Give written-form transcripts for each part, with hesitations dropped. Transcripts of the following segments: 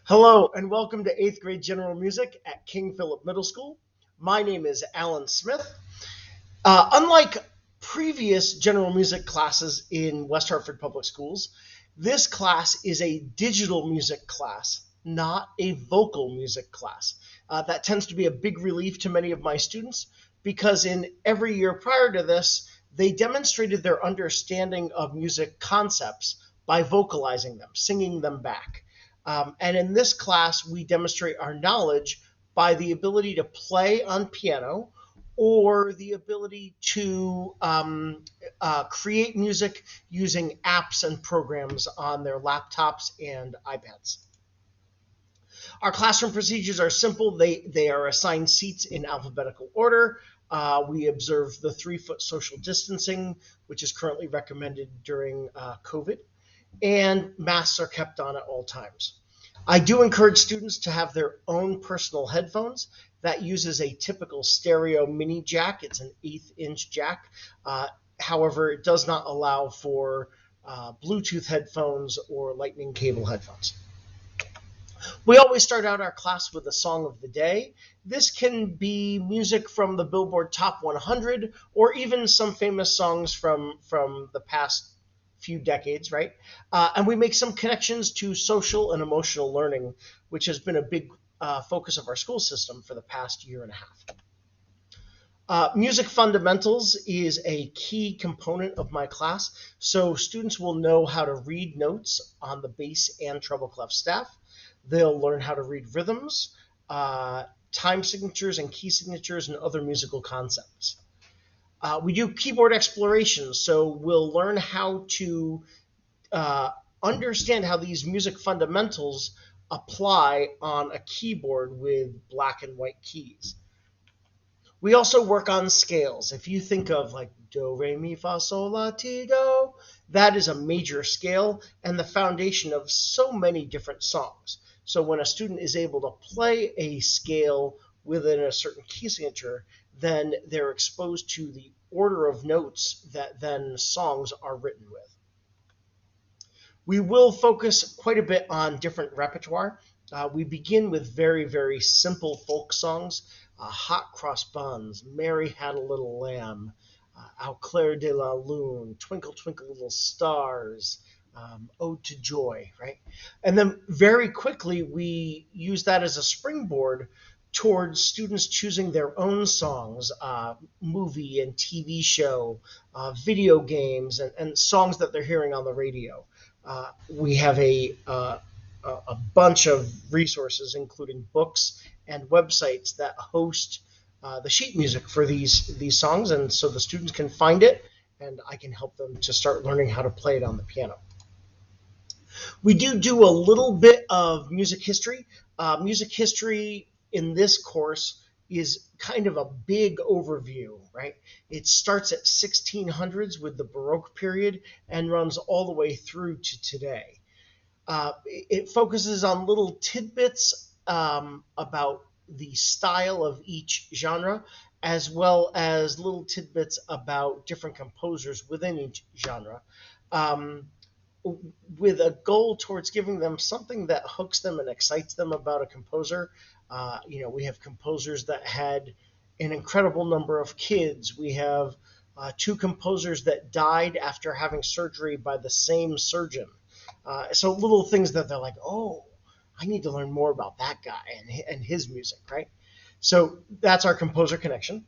Hello and welcome to 8th grade general music at King Philip Middle School. My name is Alan Smith. Unlike previous general music classes in West Hartford Public Schools, this class is a digital music class, not a vocal music class. That tends to be a big relief to many of my students because in every year prior to this, they demonstrated their understanding of music concepts by vocalizing them, singing them back. And in this class, we demonstrate our knowledge by the ability to play on piano or the ability to create music using apps and programs on their laptops and iPads. Our classroom procedures are simple. They are assigned seats in alphabetical order. We observe the 3-foot social distancing, which is currently recommended during COVID, and masks are kept on at all times. I do encourage students to have their own personal headphones. That uses a typical stereo mini jack. It's an 1/8-inch jack. However, it does not allow for Bluetooth headphones or lightning cable headphones. We always start out our class with a song of the day. This can be music from the Billboard Top 100 or even some famous songs from the past few decades, right? And we make some connections to social and emotional learning, which has been a big focus of our school system for the past year and a half. Music fundamentals is a key component of my class, so students will know how to read notes on the bass and treble clef staff. They'll learn how to read rhythms, time signatures and key signatures, and other musical concepts. We do keyboard exploration, so we'll learn how to understand how these music fundamentals apply on a keyboard with black and white keys. We also work on scales. If you think of like do, re, mi, fa, sol, la, ti, do, that is a major scale and the foundation of so many different songs. So when a student is able to play a scale within a certain key signature, then they're exposed to the order of notes that then songs are written with. We will focus quite a bit on different repertoire. We begin with very, very simple folk songs, Hot Cross Buns, Mary Had a Little Lamb, Au Clair de la Lune, Twinkle Twinkle Little Stars, Ode to Joy, right? And then very quickly we use that as a springboard towards students choosing their own songs, movie and TV show, video games, and songs that they're hearing on the radio. We have a bunch of resources, including books and websites that host the sheet music for these songs, and so the students can find it, and I can help them to start learning how to play it on the piano. We do a little bit of music history. Music history in this course is kind of a big overview, right? It starts at 1600s with the Baroque period and runs all the way through to today. It focuses on little tidbits about the style of each genre, as well as little tidbits about different composers within each genre, with a goal towards giving them something that hooks them and excites them about a composer. We have composers that had an incredible number of kids. We have 2 composers that died after having surgery by the same surgeon. So little things that they're like, oh, I need to learn more about that guy and his music, right? So that's our composer connection.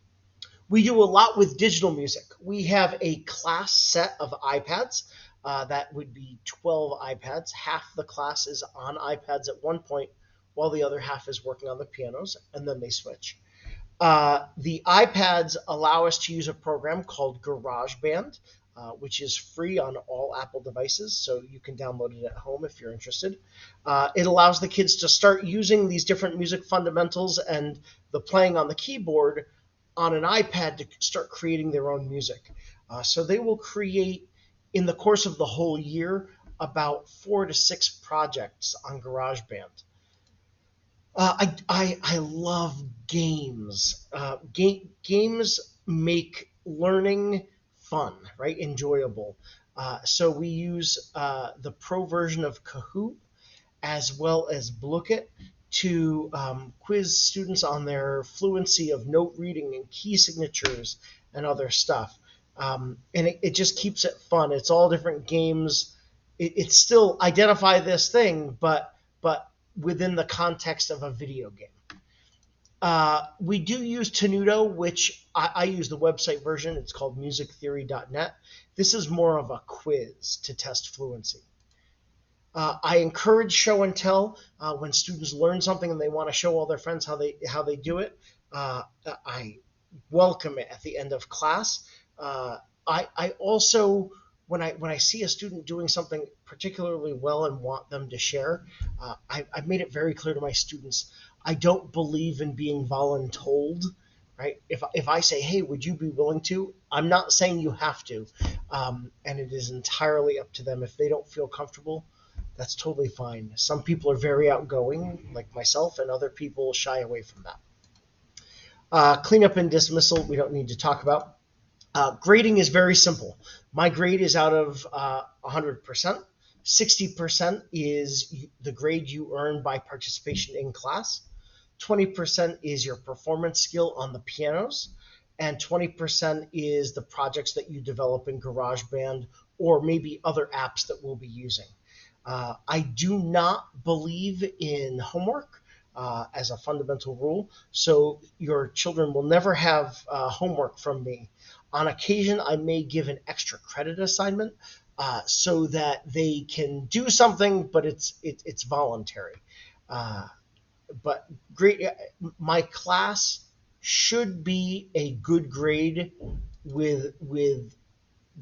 We do a lot with digital music. We have a class set of iPads. That would be 12 iPads. Half the class is on iPads at one point, while the other half is working on the pianos, and then they switch. The iPads allow us to use a program called GarageBand, which is free on all Apple devices, so you can download it at home if you're interested. It allows the kids to start using these different music fundamentals and the playing on the keyboard on an iPad to start creating their own music. So they will create, in the course of the whole year, about 4 to 6 projects on GarageBand. I love games. Games make learning fun, right? Enjoyable. So we use the pro version of Kahoot as well as Blooket to quiz students on their fluency of note reading and key signatures and other stuff. And it just keeps it fun. It's all different games. It's still identify this thing, but within the context of a video game. We do use Tenuto, which I use the website version. It's called musictheory.net. This is more of a quiz to test fluency. I encourage show and tell when students learn something and they want to show all their friends how they do it. I welcome it at the end of class. I also, when I see a student doing something particularly well and want them to share, I've made it very clear to my students, I don't believe in being voluntold, right? If I say, hey, would you be willing to? I'm not saying you have to, and it is entirely up to them. If they don't feel comfortable, that's totally fine. Some people are very outgoing, like myself, and other people shy away from that. Cleanup and dismissal, we don't need to talk about. Grading is very simple. My grade is out of 100%. 60% is the grade you earn by participation in class. 20% is your performance skill on the pianos. And 20% is the projects that you develop in GarageBand or maybe other apps that we'll be using. I do not believe in homework as a fundamental rule, so your children will never have homework from me. On occasion, I may give an extra credit assignment so that they can do something, but it's voluntary. But great, my class should be a good grade with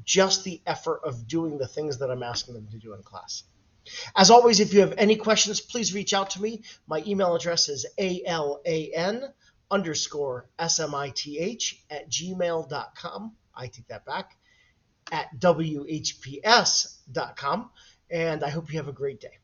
just the effort of doing the things that I'm asking them to do in class. As always, if you have any questions, please reach out to me. My email address is alan_smith@gmail.com. I take that back, at whps.com. And I hope you have a great day.